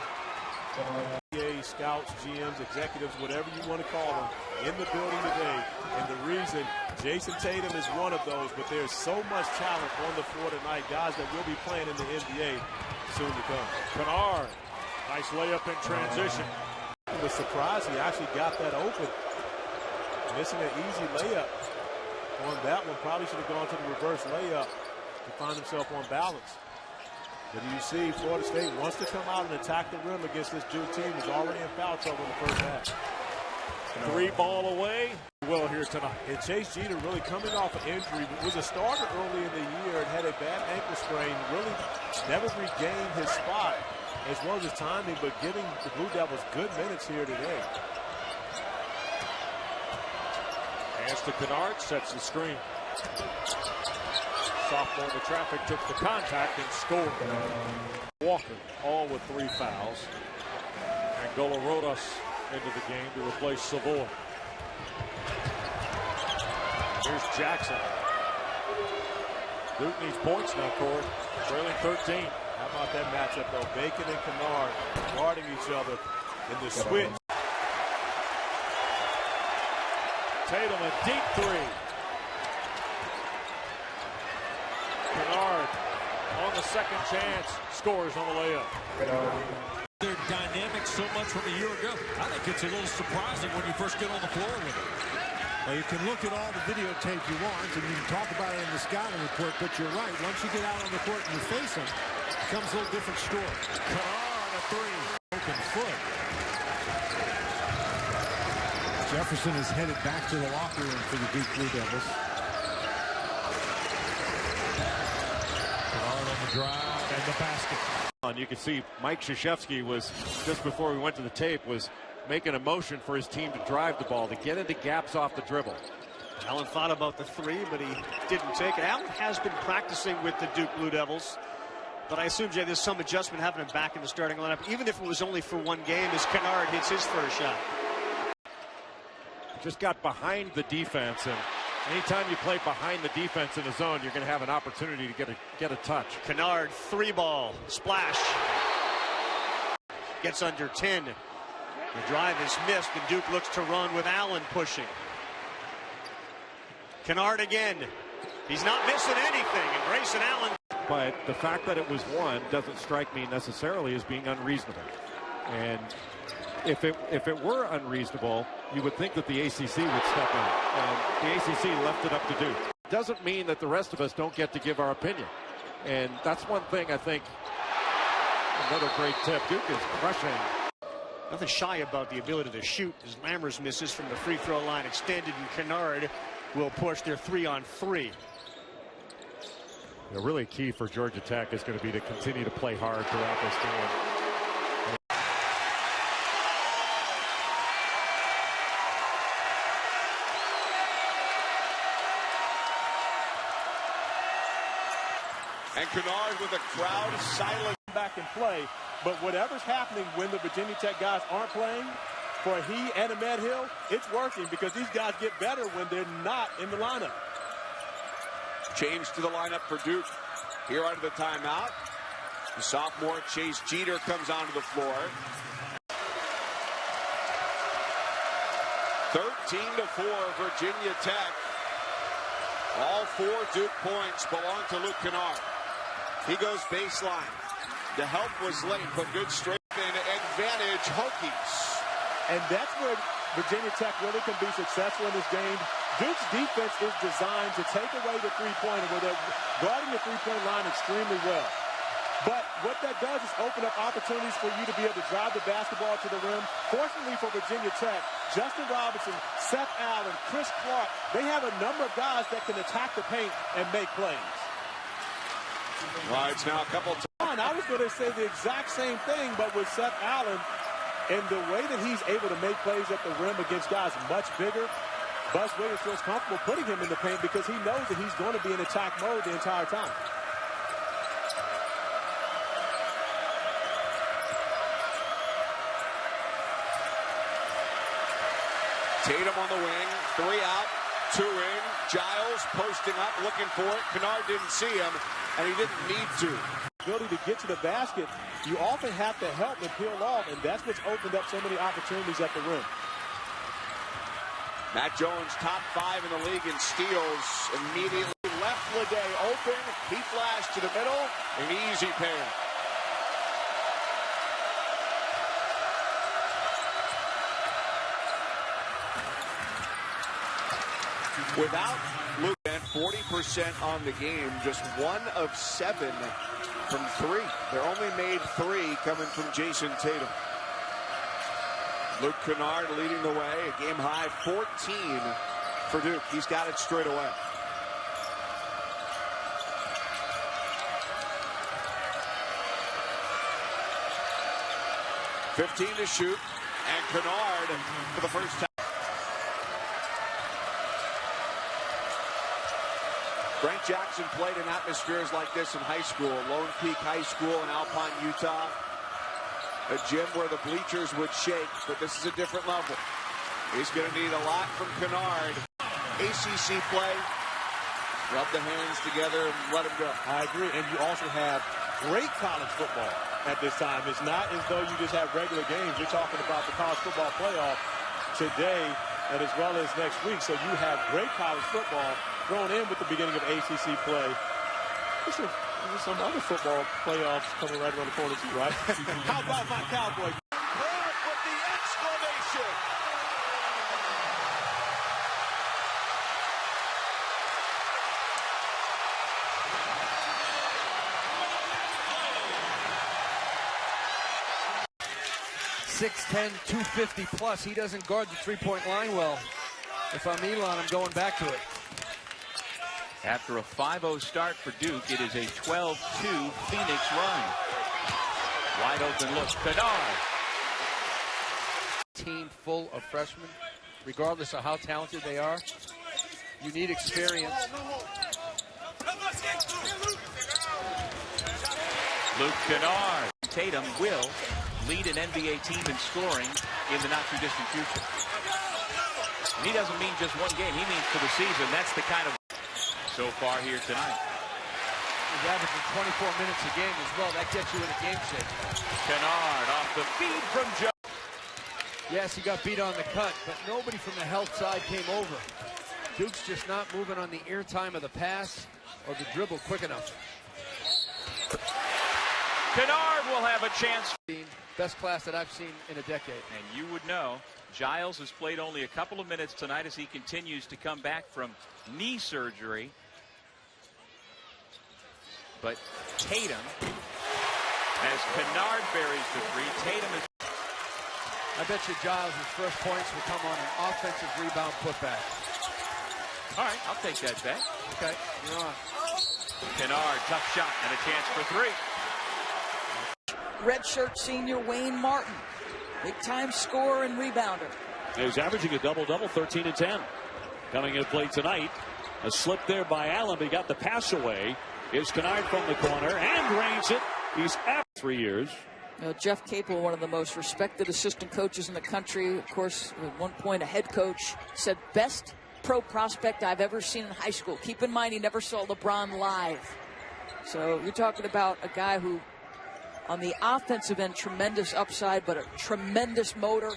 F: NBA scouts, GMs, executives, whatever you want to call them, in the building today. And the reason Jason Tatum is one of those, but there's so much talent on the floor tonight, guys that will be playing in the NBA soon to come.
M: Kennard, nice layup in transition.
F: It was surprising he actually got that open. Missing an easy layup on that one. Probably should have gone to the reverse layup to find himself on balance. But you see, Florida State wants to come out and attack the rim against this Duke team who's already in foul trouble in the first half.
M: 3 ball away. Well, here tonight.
F: And Chase Jeter really coming off an injury. Was a starter early in the year and had a bad ankle sprain. Really never regained his spot as well as his timing, but giving the Blue Devils good minutes here today.
M: Hands to Kennard, sets the screen. Sophomore in the traffic took the contact and scored. Walker, all with 3 fouls. Angola Rodas into the game to replace Savoy. Here's Jackson. Duke needs points now, Corey. Trailing 13.
F: How about that matchup, though? Bacon and Kennard guarding each other in the switch.
M: Tatum, a deep 3. Kennard on the second chance, scores on the layup.
R: Their dynamic so much from a year ago. I think it's a little surprising when you first get on the floor with it.
S: Well, you can look at all the videotape you want, and you can talk about it in the scouting report, but you're right. Once you get out on the court and you face them, it becomes a little different story.
R: Kennard, a 3.
S: Open foot. Jefferson is headed back to the locker room for the Duke Blue Devils.
R: Kennard on the drive and the basket.
G: You can see Mike Krzyzewski was, just before we went to the tape, was making a motion for his team to drive the ball, to get into gaps off the dribble.
J: Allen thought about the 3, but he didn't take it. Allen has been practicing with the Duke Blue Devils, but I assume, Jay, there's some adjustment having him back in the starting lineup, even if it was only for 1 game, as Kennard hits his first shot.
G: Just got behind the defense, and anytime you play behind the defense in the zone, you're going to have an opportunity to get a touch.
J: Kennard, 3 ball, splash. Gets under 10. The drive is missed, and Duke looks to run with Allen pushing. Kennard again. He's not missing anything, and Grayson Allen.
G: But the fact that it was 1 doesn't strike me necessarily as being unreasonable. And if it were unreasonable, you would think that the ACC would step in. And the ACC left it up to Duke. Doesn't mean that the rest of us don't get to give our opinion. And that's one thing I think, another great tip. Duke is crushing.
J: Nothing shy about the ability to shoot as Lammers misses from the free throw line extended, and Kennard will push their 3-on-3.
G: Really key for Georgia Tech is going to be to continue to play hard throughout this game.
O: And Kennard with a crowd silent.
F: Back and play, but whatever's happening when the Virginia Tech guys aren't playing, for he and Ahmed Hill, it's working because these guys get better when they're not in the lineup.
O: Change to the lineup for Duke. Here out of the timeout, the sophomore Chase Jeter comes onto the floor. 13-4 Virginia Tech. All 4 Duke points belong to Luke Kennard. He goes baseline. The help was late, but good straight in advantage Hokies.
F: And that's where Virginia Tech really can be successful in this game. Duke's defense is designed to take away the three-pointer, where they're guarding the three-point line extremely well. But what that does is open up opportunities for you to be able to drive the basketball to the rim. Fortunately for Virginia Tech, Justin Robinson, Seth Allen, Chris Clark, they have a number of guys that can attack the paint and make plays.
O: Well, it's now a couple times.
F: I was going to say the exact same thing, but with Seth Allen and the way that he's able to make plays at the rim against guys much bigger, Buzz Williams feels comfortable putting him in the paint because he knows that he's going to be in attack mode the entire time.
O: Tatum on the wing, 3 out, 2 in. Giles posting up, looking for it. Kennard didn't see him, and he didn't need to.
F: Ability to get to the basket, you often have to help and peel off, and that's what's opened up so many opportunities at the rim.
O: Matt Jones, top 5 in the league in steals. Immediately left Leday open. He flashed to the middle. An easy pair.
T: Without Luke, 40% on the game, just 1 of 7 from 3. They're only made 3 coming from Jason Tatum. Luke Kennard leading the way, a game high 14 for Duke. He's got it straight away. .15 to shoot, and Kennard for the first time. Frank Jackson played in atmospheres like this in high school, Lone Peak High School in Alpine, Utah. A gym where the bleachers would shake, but this is a different level. He's going to need a lot from Kennard. ACC play, rub the hands together and let him go.
F: I agree, and you also have great college football at this time. It's not as though you just have regular games. You're talking about the college football playoff today and as well as next week. So you have great college football thrown in with the beginning of ACC play. There's some other football playoffs coming right around the corner too, right? How about my Cowboys?
T: Clark with the exclamation.
U: .6'10", 250 plus. He doesn't guard the three-point line well. If I'm Elon, I'm going back to it.
V: After a 5-0 start for Duke, it is a 12-2 Phoenix run. Wide open look, Kennard.
U: Team full of freshmen, regardless of how talented they are, you need experience.
V: Luke Kennard. Tatum will lead an NBA team in scoring in the not-too-distant future. And he doesn't mean just one game. He means for the season. That's the kind of so far here tonight.
U: He's averaging 24 minutes a game as well. That gets you in a game shape.
V: Kennard off the feed from Joe.
U: Yes, he got beat on the cut, but nobody from the health side came over. Duke's just not moving on the airtime of the pass or the dribble quick enough.
V: Kennard will have a chance.
U: Best class that I've seen in a decade.
V: And you would know, Giles has played only a couple of minutes tonight as he continues to come back from knee surgery. But Tatum, as Kennard buries the three, Tatum is...
U: I bet you Giles' first points will come on an offensive rebound putback.
V: All right, I'll take that bet.
U: Okay, you're on.
V: Kennard, tough shot and a chance for 3.
W: Redshirt senior Wayne Martin, big-time scorer and rebounder.
M: He's averaging a double-double, 13 and 10. Coming into play tonight. A slip there by Allen, but he got the pass away. Here's Kennard from the corner and drains it. He's at 3 years.
W: You know, Jeff Capel, one of the most respected assistant coaches in the country, of course, at one point a head coach, said best pro prospect I've ever seen in high school. Keep in mind he never saw LeBron live. So you're talking about a guy who, on the offensive end, tremendous upside, but a tremendous motor.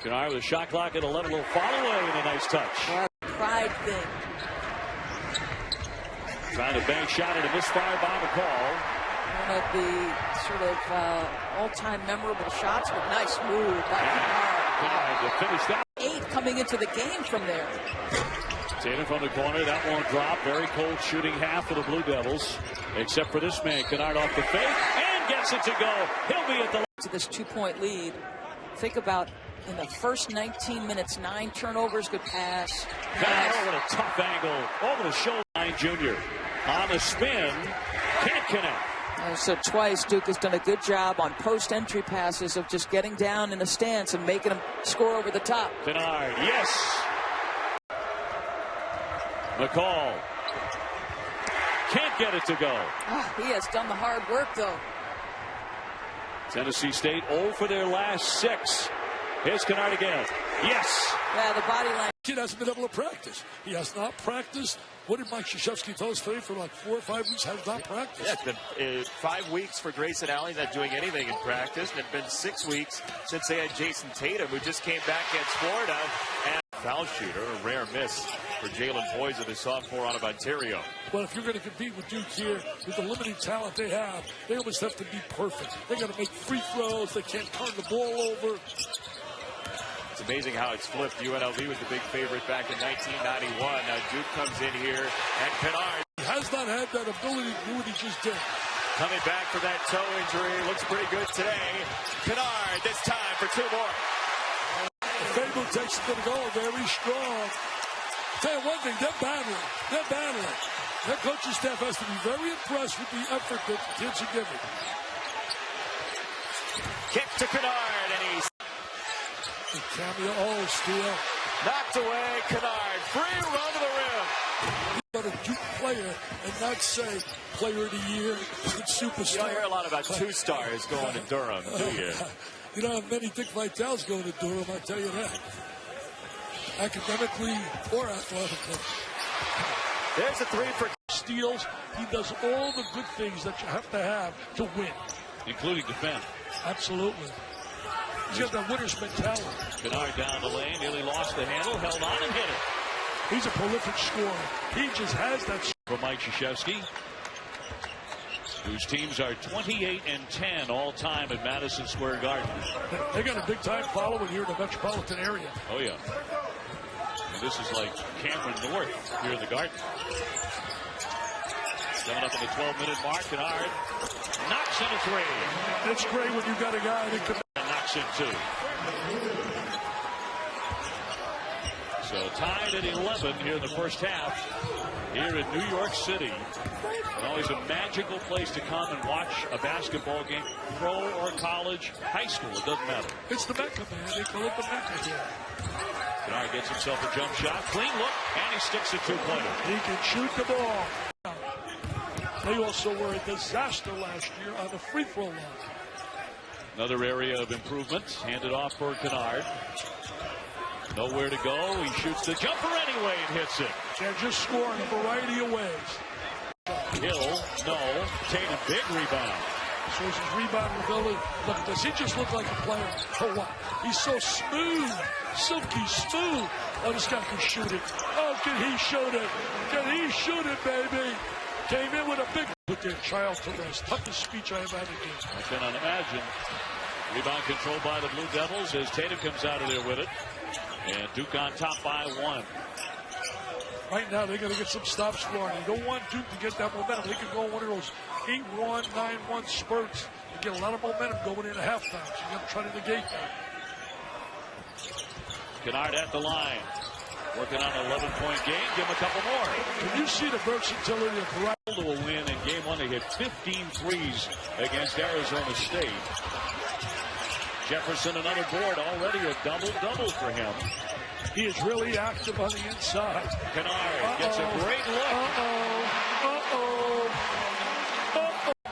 M: Kennard with a shot clock at 11, a little follow away and a nice touch.
W: Pride thing.
M: Trying to bank shot and a misfire by McCall.
W: One of the sort of all-time memorable shots, but nice move by Kennard.
M: To finish that.
W: 8 coming into the game from there.
M: Tatum from the corner, that won't drop. Very cold shooting half for the Blue Devils. Except for this man, Kennard off the fake and gets it to go. He'll be at the...
W: To this 2-point lead. Think about in the first 19 minutes, 9 turnovers, good pass.
M: Kennard with a tough angle over the shoulder. Junior on the spin, can't connect.
W: So twice, Duke has done a good job on post-entry passes of just getting down in a stance and making them score over the top.
M: Kennard, yes. McCall can't get it to go.
W: He has done the hard work, though.
M: Tennessee State 0 for their last 6. Here's Kennard again. Yes.
W: Yeah, the body line.
H: Kid hasn't been able to practice. He has not practiced. What did Mike Krzyzewski tell us today for like 4 or 5 weeks? Has not practiced.
X: Yeah, it's been 5 weeks for Grayson Allen not doing anything in practice. And it's been 6 weeks since they had Jason Tatum, who just came back against Florida. And foul shooter, a rare miss for Jalen Poyser, the sophomore out of Ontario.
H: Well, if you're going to compete with Duke here, with the limited talent they have, they almost have to be perfect. They got to make free throws. They can't turn the ball over.
X: It's amazing how it's flipped. UNLV was the big favorite back in 1991. Now Duke comes in here, and Kennard
H: has not had that ability to do what he just did.
X: Coming back from that toe injury. Looks pretty good today. Kennard, this time for 2 more.
H: Fable takes it to the goal, very strong. Tell you one thing, they're battling. They're battling. Their coaching staff has to be very impressed with the effort that the kids are giving.
X: Kick to Kennard, and he's...
H: Cameo, steal.
X: Knocked away, Kennard. Free run to the rim.
H: But a Duke player and not say player of the year, superstar.
X: You don't hear a lot about 2 stars going to Durham, do you?
H: You don't have many Dick Vitale's going to Durham, I tell you that. Academically or athletically.
X: There's a 3 for
H: steals. He does all the good things that you have to win.
R: Including defend.
H: Absolutely. He's got that winner's mentality.
R: Kennard down the lane, nearly lost the handle, held on and hit it.
H: He's a prolific scorer. He just has that.
R: For Mike Krzyzewski, whose teams are 28-10 all time at Madison Square Garden.
H: They got a big time following here in the metropolitan area.
R: Oh yeah. And this is like Cameron North here in the Garden. Coming up on the 12-minute mark, Kennard knocks in a 3.
H: It's great when you got a guy that can.
R: Knocks in 2. So tied at 11 here in the first half here in New York City. And always a magical place to come and watch a basketball game, pro or college, high school, it doesn't matter.
H: It's the Mecca, man. They call it the Mecca here.
R: Kennard gets himself a jump shot, clean look, and he sticks a 2-pointer.
H: He can shoot the ball. They also were a disaster last year on the free throw line.
R: Another area of improvement. Handed off for Kennard. Nowhere to go. He shoots the jumper anyway and hits it.
H: They're just scoring a variety of ways.
R: Hill, no. Tatum, big rebound.
H: So his rebound ability. Look at this. He just looked like a player. For what? He's so smooth. Silky smooth. Oh, this guy can shoot it. Oh, can he shoot it? Can he shoot it, baby? Came in with a big... Put their child to rest. Toughest speech I ever had in games.
R: I cannot imagine. Rebound controlled by the Blue Devils as Tatum comes out of there with it. And Duke on top by 1.
H: Right now, they're going to get some stops scoring. You don't want Duke to get that momentum. They could go on one of those 8-1, 9-1 spurts and get a lot of momentum going into halftime. So you got to try to negate that.
R: Kennard at the line. Working on an 11-point game. Give him a couple more.
H: Can you see the versatility of Brown?
R: To a win in game 1. They hit 15 threes against Arizona State. Jefferson, another board. Already a double-double for him.
H: He is really active on the inside.
R: Kennard gets a great look.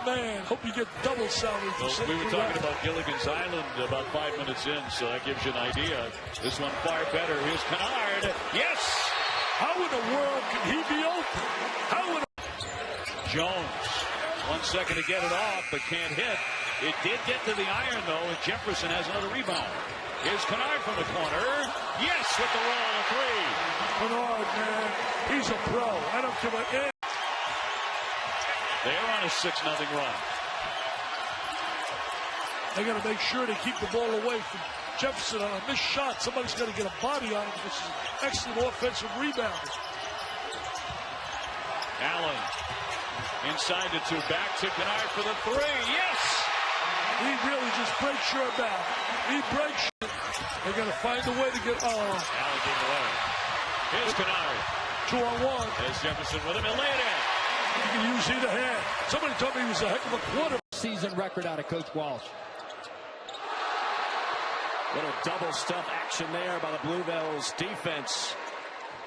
H: Man, hope you get double salary.
R: Well, we were talking about Gilligan's Island about 5 minutes in, so that gives you an idea. This one far better. Here's Kennard. Yes!
H: How in the world can he be open? How in
R: Jones. 1 second to get it off, but can't hit. It did get to the iron, though, and Jefferson has another rebound. Here's Kennard from the corner. Yes, with the roll of 3.
H: Kennard, man, he's a pro. I don't give a...
R: They're on a 6-0 run.
H: They got to make sure they keep the ball away from Jefferson on a missed shot. Somebody's got to get a body on him. This is excellent offensive rebound.
R: Allen inside the 2, back to Kennard for the 3. Yes!
H: He really just breaks your back. He breaks you. They got to find a way to get...
R: Allen getting away. Here's Kennard.
H: 2-on-1.
R: There's Jefferson with him and lay it in.
H: You can use either hand. Somebody told me he was a heck of a quarter.
B: Season record out of Coach Walsh.
P: Little double stuff action there by the Blue Devils defense.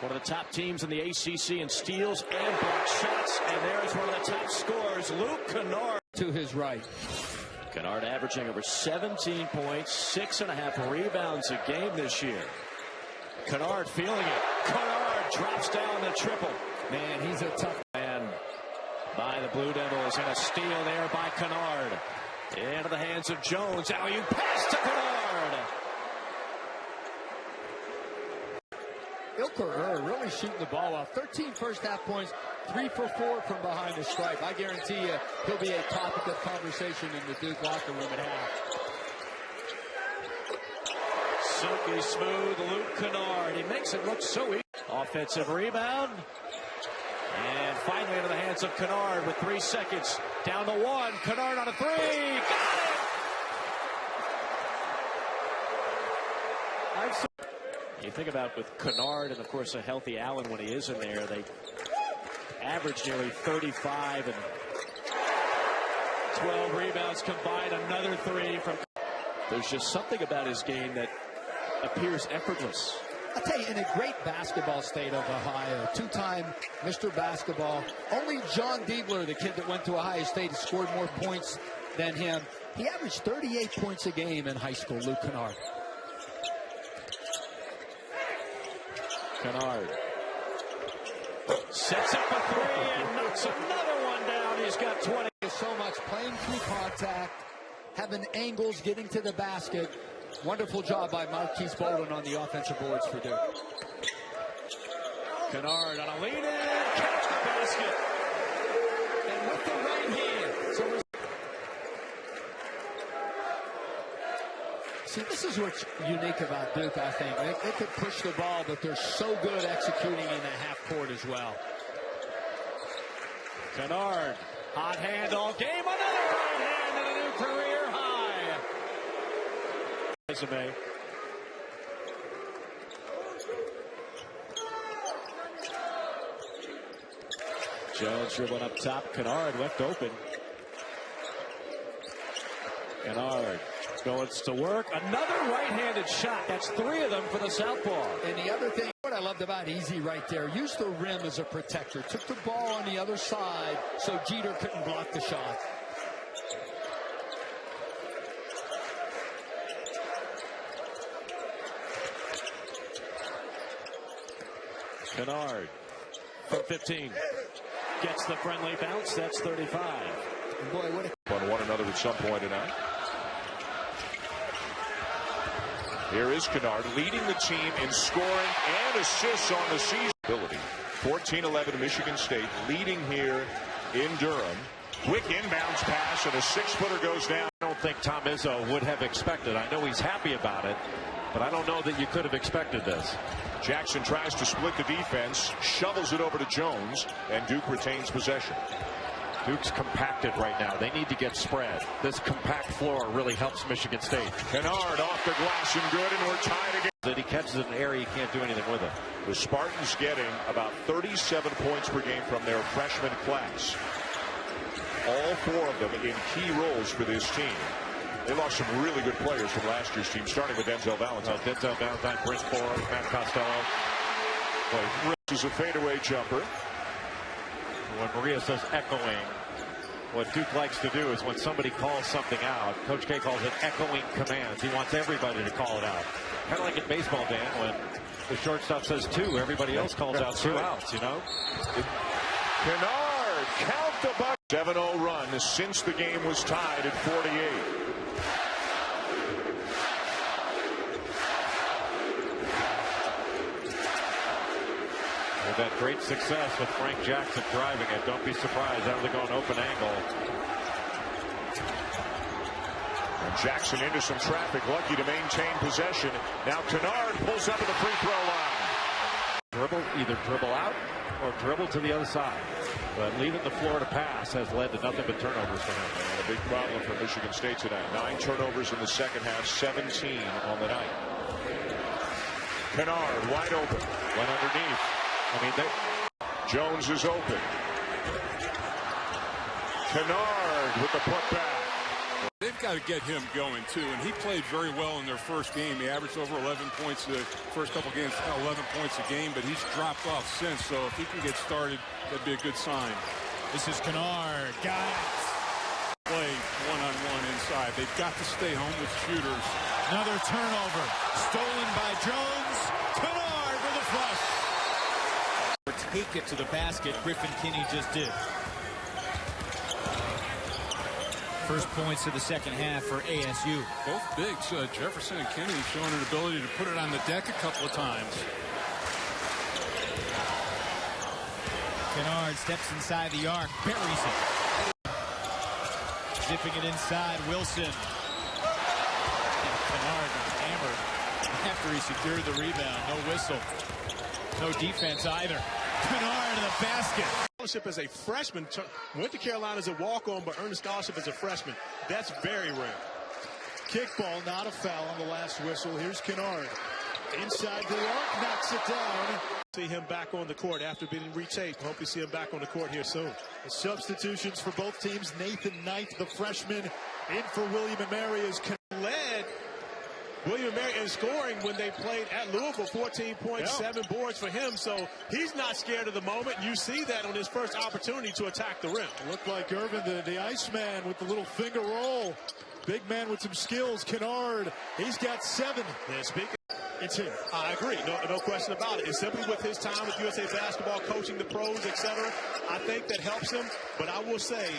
P: One of the top teams in the ACC in steals and block shots. And there's one of the top scorers, Luke Kennard.
B: To his right.
P: Kennard averaging over 17 points, 6.5 rebounds a game this year. Kennard feeling it. Kennard drops down the triple.
B: Man, he's a tough
P: man by the Blue Devils, and a steal there by Kennard. Into the hands of Jones. Alley-oop pass to Kennard.
B: Ilker really shooting the ball off. 13 first half points, 3 for 4 from behind the stripe. I guarantee you he'll be a topic of conversation in the Duke locker room at half.
P: silky smooth Luke Kennard. He makes it look so easy. Offensive rebound. And finally into the hands of Kennard with 3 seconds. Down to 1. Kennard on a 3. Got it! You think about with Kennard and, of course, a healthy Allen when he is in there, they average nearly 35 and 12 rebounds combined. Another 3 from. There's just something about his game that appears effortless.
B: I'll tell you, in a great basketball state of Ohio, 2-time Mr. Basketball, only John Diebler, the kid that went to Ohio State, has scored more points than him. He averaged 38 points a game in high school, Luke Kennard.
P: Kennard sets up a 3 and knocks another one down. He's got 20.
B: So much playing through contact, having angles, getting to the basket. Wonderful job by Marquise Bolden on the offensive boards for Duke.
P: Kennard on a lead in, catch the basket.
B: And with the right hand. So see, this is what's unique about Duke, I think. They could push the ball, but they're so good executing in the half court as well.
P: Kennard, hot hand all game. Another right hand and a new career high. Resume. Jones dribbling up top. Kennard left open. Kennard going to work. Another right-handed shot. That's 3 of them for the southpaw.
B: And the other thing, what I loved about Easy right there, used the rim as a protector. Took the ball on the other side so Jeter couldn't block the shot.
P: Kennard from 15 gets the friendly bounce. That's 35.
B: And boy, what
D: on one another at some point tonight. Here is Kennard leading the team in scoring and assists on the season. 14-11 Michigan State leading here in Durham. Quick inbounds pass and a 6-footer goes down.
G: I don't think Tom Izzo would have expected. I know he's happy about it, but I don't know that you could have expected this.
D: Jackson tries to split the defense, shovels it over to Jones, and Duke retains possession.
G: Duke's compacted right now. They need to get spread. This compact floor really helps Michigan State.
D: Kennard off the glass and good, and we're tied again.
G: That he catches it in an area, he can't do anything with it.
D: The Spartans getting about 37 points per game from their freshman class. All 4 of them in key roles for this team. They lost some really good players from last year's team, starting with Denzel Valentine.
G: Denzel Valentine, Brent Ford, Matt Costello.
D: This is a fadeaway jumper.
G: When Maria says echoing, what Duke likes to do is when somebody calls something out, Coach K calls it echoing commands. He wants everybody to call it out. Kind of like in baseball, Dan, when the shortstop says 2, everybody else calls out 2 outs, you know?
D: Kennard, count the buck. 7-0 run since the game was tied at 48.
G: With that great success with Frank Jackson driving it, don't be surprised that was going open angle.
D: And Jackson into some traffic, lucky to maintain possession. Now Kennard pulls up at the free throw line.
G: Either dribble out or dribble to the other side. But leaving the floor to pass has led to nothing but turnovers for him.
D: And a big problem for Michigan State tonight. 9 turnovers in the second half, 17 on the night. Kennard wide open.
G: Went underneath. I mean,
D: Jones is open. Kennard with the putback.
L: They've got to get him going, too, and he played very well in their first game. He averaged over 11 points the first couple games, 11 points a game, but he's dropped off since, so if he can get started, that'd be a good sign.
A: This is Kennard. Got it.
L: Play one-on-one inside. They've got to stay home with shooters.
A: Another turnover. Stolen by Jones. Kennard with a flush. Take it to the basket. Griffin Kinney just did. First points of the second half for ASU.
L: Both bigs, Jefferson and Kinney, showing an ability to put it on the deck a couple of times.
A: Kennard steps inside the arc, buries it. Zipping it inside, Wilson. And Kennard got hammered. After he secured the rebound, no whistle. No defense either. Kennard to the basket.
E: Scholarship as a freshman, went to Carolina as a walk-on, but earned a scholarship as a freshman. That's very rare.
S: Kickball, not a foul on the last whistle. Here's Kennard. Inside the arc, knocks it down.
E: See him back on the court after being retaped. Hope we see him back on the court here soon.
S: The substitutions for both teams. Nathan Knight, the freshman, in for William & Mary, is
E: led William & Mary in scoring when they played at Louisville. 14 points, 7 boards for him. So he's not scared of the moment. You see that on his first opportunity to attack the rim.
S: Looked like Irvin, the Iceman, with the little finger roll. Big man with some skills. Kennard, he's got 7.
E: Yeah, speaking, it's him. I agree. No question about it. It's simply with his time with USA Basketball, coaching the pros, etc. I think that helps him. But I will say,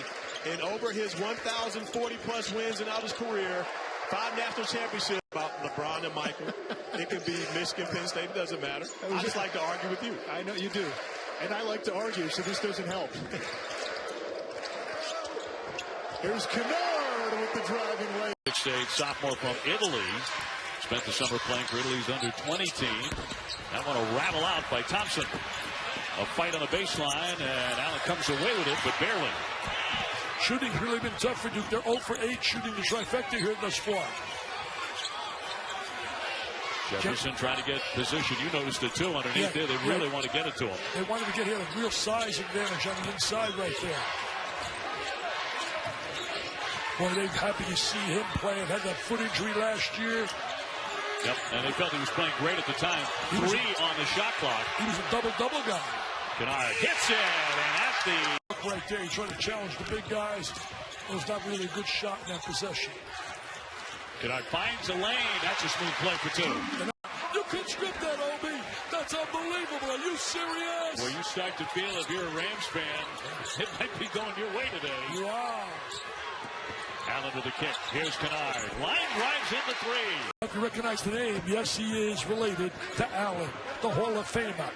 E: in over his 1,040-plus wins in out his career, 5 national championships, about LeBron and Michael. It could be Michigan, Penn State. It doesn't matter. I just like to argue with you.
S: I know you do. And I like to argue, so this doesn't help. Here's Kennard with the driving lane.
R: Stage sophomore from Italy. Spent the summer playing for Italy's under-20 team. That one will rattle out by Thompson. A fight on the baseline, and Allen comes away with it, but barely.
H: Shooting's really been tough for Duke. They're 0 for 8 shooting the trifecta here thus far.
R: Jefferson trying to get position. You noticed it too underneath there. They really want to get it to him.
H: They wanted to get him a real size advantage on the inside right there. Boy, they're happy to see him playing. Had that foot injury last year.
R: Yep, and they felt he was playing great at the time. 3 on the shot clock.
H: He was a double-double guy.
R: Kennard hits it, and that's the...
H: Right there, he's trying to challenge the big guys. It was not really a good shot in that possession.
R: Kennard finds a lane. That's a smooth play for 2.
H: You can script that, Obi. That's unbelievable. Are you serious?
R: Well, you start to feel if you're a Rams fan, it might be going your way today.
H: Wow.
R: Allen with the kick. Here's Kennard. Line drives in the 3.
H: If you recognize the name, yes, he is related to Allen, the Hall of Famer.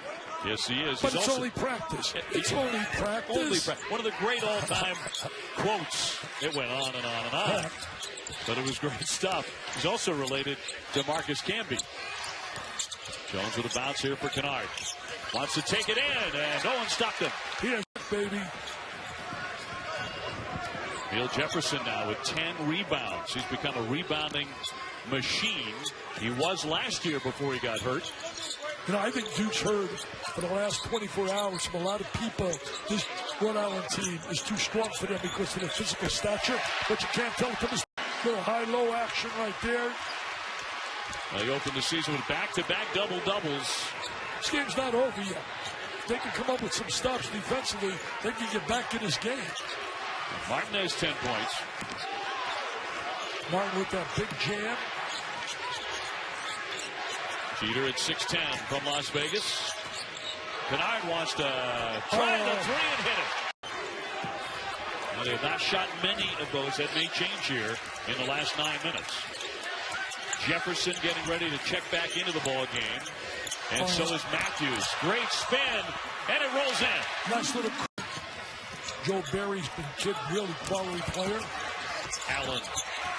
R: Yes, he is.
H: But it's only practice. It's only practice.
R: One of the great all-time quotes. It went on and on and on. But it was great stuff. He's also related to Marcus Camby. Jones with a bounce here for Kennard. Wants to take it in, and no one stopped him.
H: Here's baby.
R: Neil Jefferson now with 10 rebounds. He's become a rebounding machine. He was last year before he got hurt.
H: You know, I think Duke's heard for the last 24 hours from a lot of people this Rhode Island team is too strong for them because of their physical stature. But you can't tell them this little high-low action right there.
R: They opened the season with back-to-back double-doubles.
H: This game's not over yet. If they can come up with some stops defensively, they can get back in this game.
R: Martinez 10 points.
H: Martin with that big jam.
R: Jeter at 6'10" from Las Vegas. Kennard wants to try the 3 and hit it. Now, they have not shot many of those. That may change here in the last 9 minutes. Jefferson getting ready to check back into the ball game. And so is Matthews. Great spin, and it rolls in.
H: Nice little... Joe Barry's been kid, really quality player.
R: Allen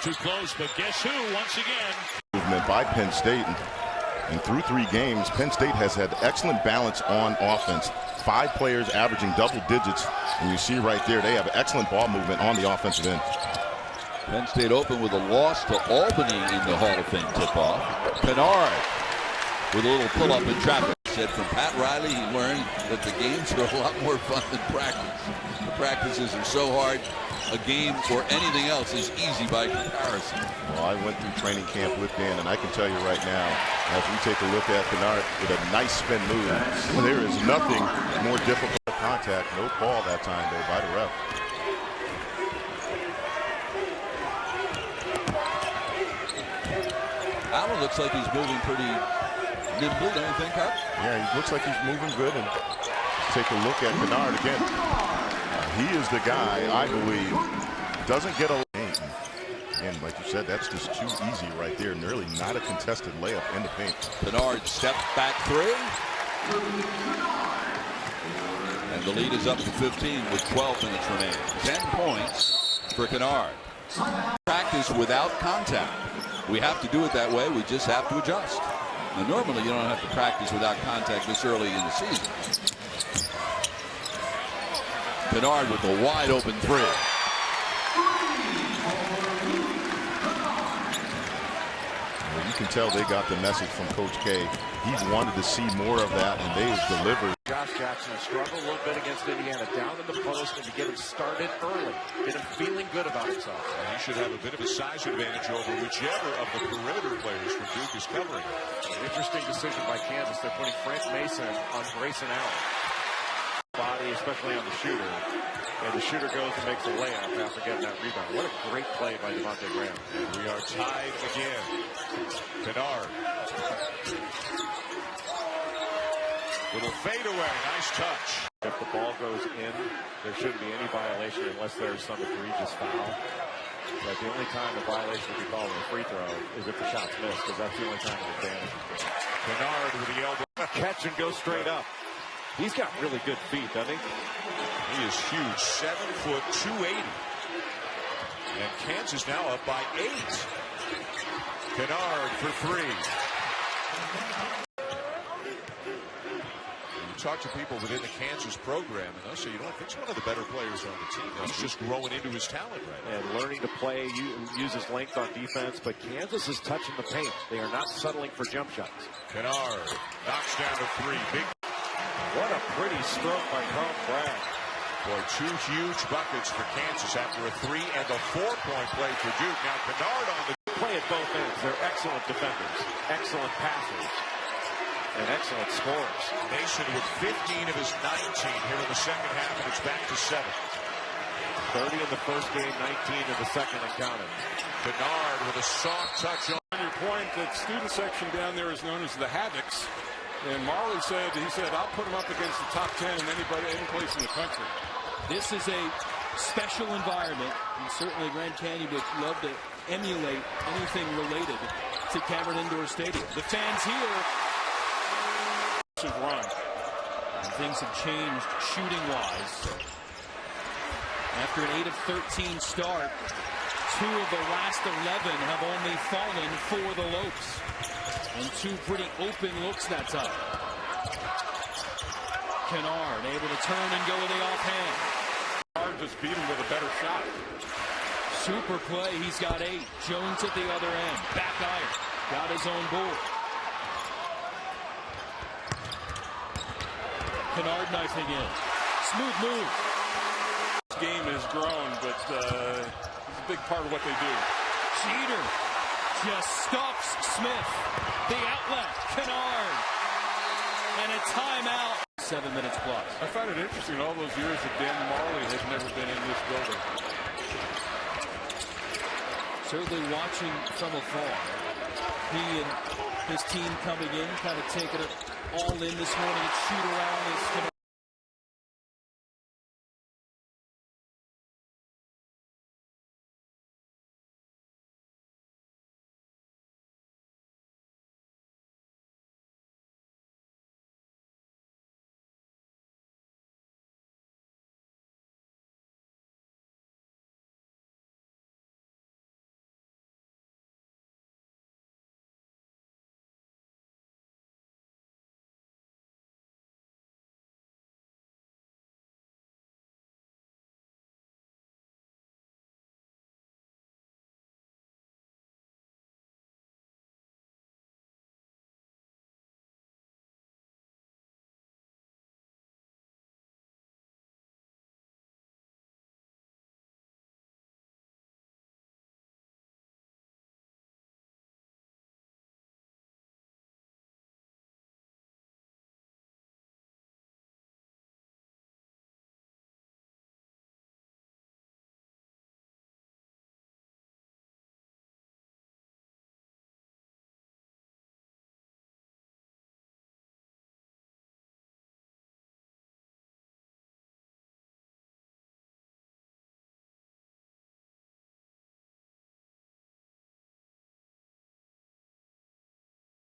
R: too close, but guess who once again?
I: Movement by Penn State, and through 3 games, Penn State has had excellent balance on offense. 5 players averaging double digits, and you see right there they have excellent ball movement on the offensive end.
K: Penn State opened with a loss to Albany in the Hall of Fame tip-off. Kennard with a little pull-up in traffic. Said from Pat Riley he learned that the games are a lot more fun than practice. The practices are so hard. A game or anything else is easy by comparison.
I: Well, I went through training camp with Dan, and I can tell you right now, as we take a look at Kennard with a nice spin move, there is nothing more difficult to contact. No call that time, though, by the ref.
K: Allen looks like he's moving pretty nimbly, don't you think, Hart?
I: Yeah, he looks like he's moving good. And take a look at Kennard again. He is the guy, I believe, doesn't get a lane. And like you said, that's just too easy right there. Nearly not a contested layup in the paint.
K: Kennard steps back 3. And the lead is up to 15 with 12 minutes remaining. 10 points for Kennard. Practice without contact. We have to do it that way. We just have to adjust. Now, normally you don't have to practice without contact this early in the season. Kennard with a wide open three.
I: Well, you can tell they got the message from Coach K. He wanted to see more of that, and they delivered.
G: Josh Jackson has struggled a little bit against Indiana, down in the post, and to get him started early, get him feeling good about himself.
D: And he should have a bit of a size advantage over whichever of the perimeter players from Duke is covering.
G: An interesting decision by Kansas. They're putting Frank Mason on Grayson Allen. Body, especially on the shooter. And the shooter goes and makes a layup after getting that rebound. What a great play by Devontae Graham.
D: And we are tied again. Kennard. Little fadeaway. Nice touch.
G: If the ball goes in, there shouldn't be any violation unless there's some egregious foul. But the only time a violation would be called a free throw is if the shot's missed, because that's the only time it's advantage.
D: Kennard with the elbow.
G: Catch and go straight up. He's got really good feet, doesn't he?
D: He is huge, 7 foot, 280. And Kansas now up by 8. Kennard for 3. You talk to people within the Kansas program, and they'll say, you know, I think he's one of the better players on the team. He's just growing into his talent right now.
G: And learning to play, use his length on defense, but Kansas is touching the paint. They are not settling for jump shots.
D: Kennard knocks down to 3. Big.
G: What a pretty stroke by Carl Bragg.
D: Boy, 2 huge buckets for Kansas after a 3 and a 4-point play for Duke. Now Kennard on the
G: play at both ends. They're excellent defenders, excellent passers, and excellent scorers.
D: Mason with 15 of his 19 here in the second half, and it's back to 7.
G: 30 in the first game, 19 in the second, and counting.
D: Kennard with a soft touch on
L: your point. That student section down there is known as the Havocs. And Marley said, I'll put him up against the top 10 in any place in the country.
C: This is a special environment, and certainly Grand Canyon would love to emulate anything related to Cameron Indoor Stadium. The fans here
L: run.
C: And things have changed shooting-wise. After an 8 of 13 start, 2 of the last 11 have only fallen for the Lopes. And 2 pretty open looks that time. Kennard able to turn and go with the offhand.
L: Kennard just beat him with a better shot.
C: Super play. He's got 8. Jones at the other end. Back iron. Got his own board. Kennard knifing in. Smooth move.
L: This game has grown, but it's a big part of what they do.
C: Jeter just stuffs Smith. The outlet, Kennard. And a timeout. 7 minutes plus.
L: I find it interesting all those years that Dan Marley has never been in this building.
C: Certainly watching from afar. He and his team coming in, kind of taking it all in this morning at shoot around.